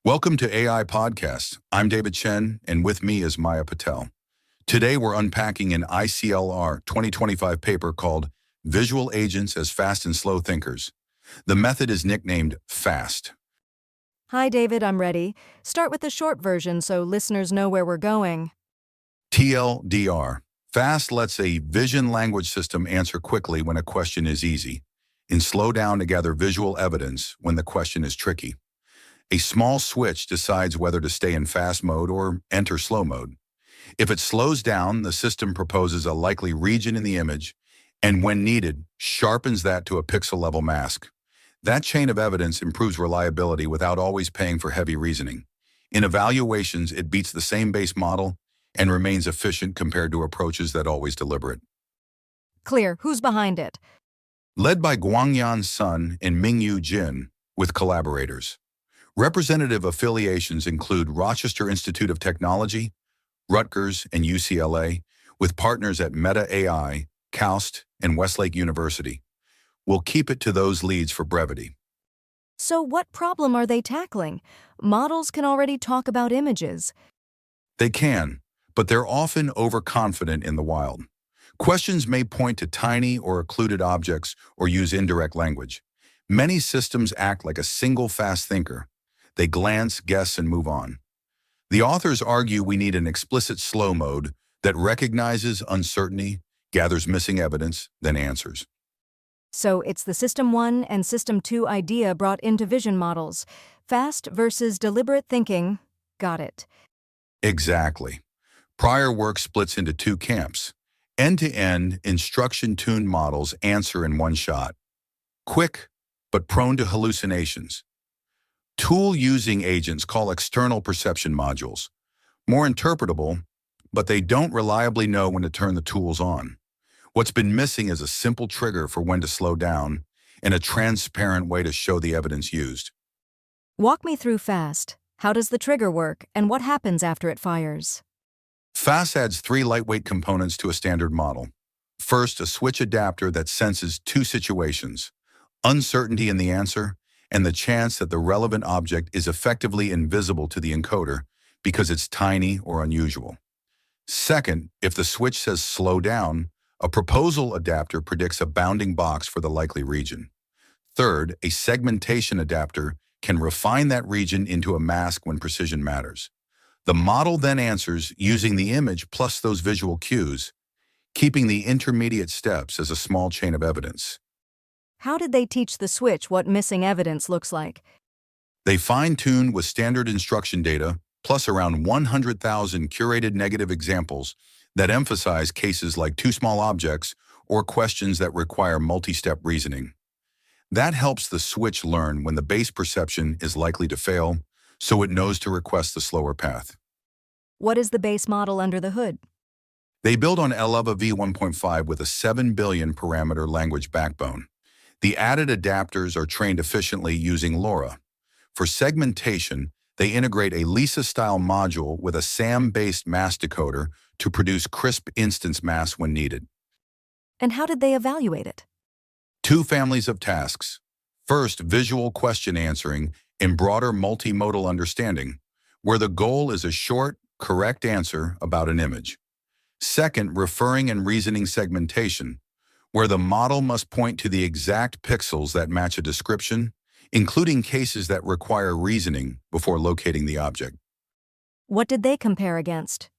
Welcome to AI Podcast. I'm David Chen, and with me is Maya Patel. Today, we're unpacking an ICLR 2025 paper called Visual Agents as Fast and Slow Thinkers. The method is nicknamed FAST. Hi, David, I'm ready. Start with the short version so listeners know where we're going. TLDR. FAST lets a vision language system answer quickly when a question is easy, and slow down to gather visual evidence when the question is tricky. A small switch decides whether to stay in fast mode or enter slow mode. If it slows down, the system proposes a likely region in the image, and when needed, sharpens that to a pixel-level mask. That chain of evidence improves reliability without always paying for heavy reasoning. In evaluations, it beats the same base model and remains efficient compared to approaches that always deliberate. Clear. Who's behind it? Led by Guangyan Sun and Mingyu Jin, with collaborators. Representative affiliations include Rochester Institute of Technology, Rutgers, and UCLA, with partners at Meta AI, KAUST, and Westlake University. We'll keep it to those leads for brevity. So what problem are they tackling? Models can already talk about images. They can, but they're often overconfident in the wild. Questions may point to tiny or occluded objects or use indirect language. Many systems act like a single fast thinker. They glance, guess, and move on. The authors argue we need an explicit slow mode that recognizes uncertainty, gathers missing evidence, then answers. So it's the System 1 and System 2 idea brought into vision models. Fast versus deliberate thinking. Got it. Exactly. Prior work splits into two camps. End-to-end, instruction-tuned models answer in one shot. Quick, but prone to hallucinations. Tool-using agents call external perception modules. More interpretable, but they don't reliably know when to turn the tools on. What's been missing is a simple trigger for when to slow down and a transparent way to show the evidence used. Walk me through FAST. How does the trigger work, and what happens after it fires? FAST adds three lightweight components to a standard model. First, a switch adapter that senses two situations: uncertainty in the answer and the chance that the relevant object is effectively invisible to the encoder because it's tiny or unusual. Second, if the switch says slow down, a proposal adapter predicts a bounding box for the likely region. Third, a segmentation adapter can refine that region into a mask when precision matters. The model then answers using the image plus those visual cues, keeping the intermediate steps as a small chain of evidence. How did they teach the switch what missing evidence looks like? They fine-tuned with standard instruction data, plus around 100,000 curated negative examples that emphasize cases like too small objects or questions that require multi-step reasoning. That helps the switch learn when the base perception is likely to fail, so it knows to request the slower path. What is the base model under the hood? They build on LLVA v1.5 with a 7 billion parameter language backbone. The added adapters are trained efficiently using LoRa. For segmentation, they integrate a Lisa-style module with a SAM-based mask decoder to produce crisp instance masks when needed. And how did they evaluate it? Two families of tasks. First, visual question answering in broader multimodal understanding, where the goal is a short, correct answer about an image. Second, referring and reasoning segmentation, where the model must point to the exact pixels that match a description, including cases that require reasoning before locating the object. What did they compare against?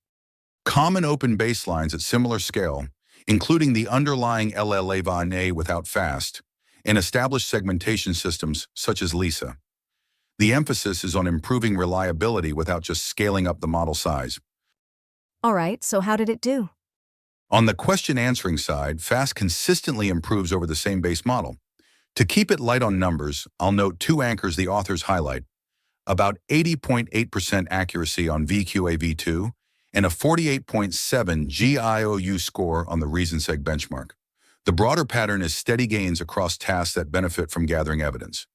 Common open baselines at similar scale, including the underlying LLVA without FAST, and established segmentation systems such as Lisa. The emphasis is on improving reliability without just scaling up the model size. All right, so how did it do? On the question answering side, FAST consistently improves over the same base model. To keep it light on numbers, I'll note two anchors the authors highlight: about 80.8% accuracy on VQA-V2 and a 48.7 GIOU score on the ReasonSeg benchmark. The broader pattern is steady gains across tasks that benefit from gathering evidence.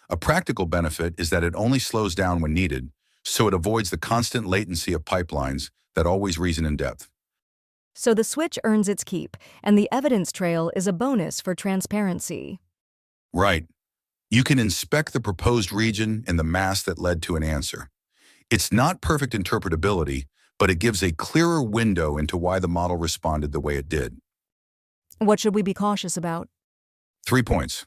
A practical benefit is that it only slows down when needed, so it avoids the constant latency of pipelines that always reason in depth. So the switch earns its keep, and the evidence trail is a bonus for transparency. Right. You can inspect the proposed region and the mask that led to an answer. It's not perfect interpretability, but it gives a clearer window into why the model responded the way it did. What should we be cautious about? 3 points.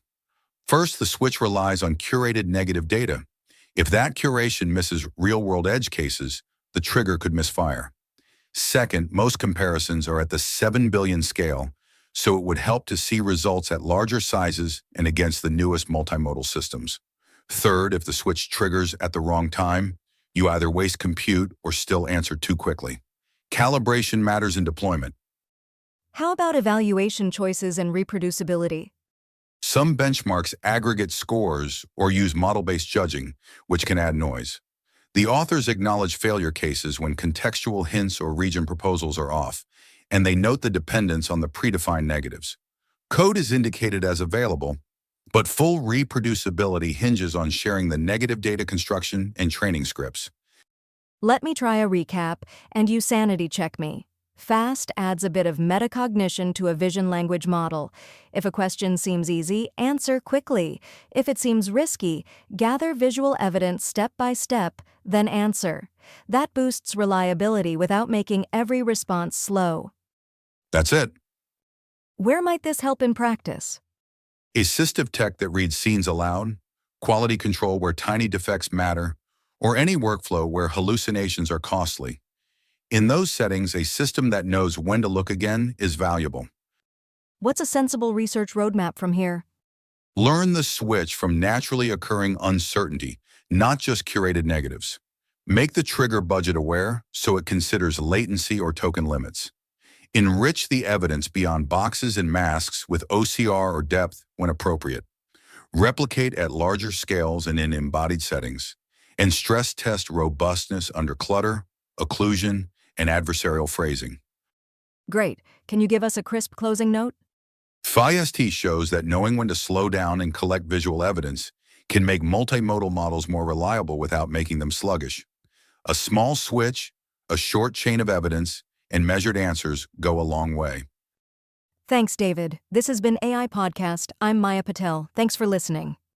First, the switch relies on curated negative data. If that curation misses real-world edge cases, the trigger could misfire. Second, most comparisons are at the 7 billion scale, so it would help to see results at larger sizes and against the newest multimodal systems. Third, if the switch triggers at the wrong time, you either waste compute or still answer too quickly. Calibration matters in deployment. How about evaluation choices and reproducibility? Some benchmarks aggregate scores or use model-based judging, which can add noise. The authors acknowledge failure cases when contextual hints or region proposals are off, and they note the dependence on the predefined negatives. Code is indicated as available, but full reproducibility hinges on sharing the negative data construction and training scripts. Let me try a recap, and you sanity check me. FAST adds a bit of metacognition to a vision language model. If a question seems easy, answer quickly. If it seems risky, gather visual evidence step by step, then answer. That boosts reliability without making every response slow. That's it. Where might this help in practice? Assistive tech that reads scenes aloud, quality control where tiny defects matter, or any workflow where hallucinations are costly. In those settings, a system that knows when to look again is valuable. What's a sensible research roadmap from here? Learn the switch from naturally occurring uncertainty, not just curated negatives. Make the trigger budget aware so it considers latency or token limits. Enrich the evidence beyond boxes and masks with OCR or depth when appropriate. Replicate at larger scales and in embodied settings. And stress test robustness under clutter, occlusion, and adversarial phrasing. Great. Can you give us a crisp closing note? FIST shows that knowing when to slow down and collect visual evidence can make multimodal models more reliable without making them sluggish. A small switch, a short chain of evidence, and measured answers go a long way. Thanks, David. This has been AI Podcast. I'm Maya Patel. Thanks for listening.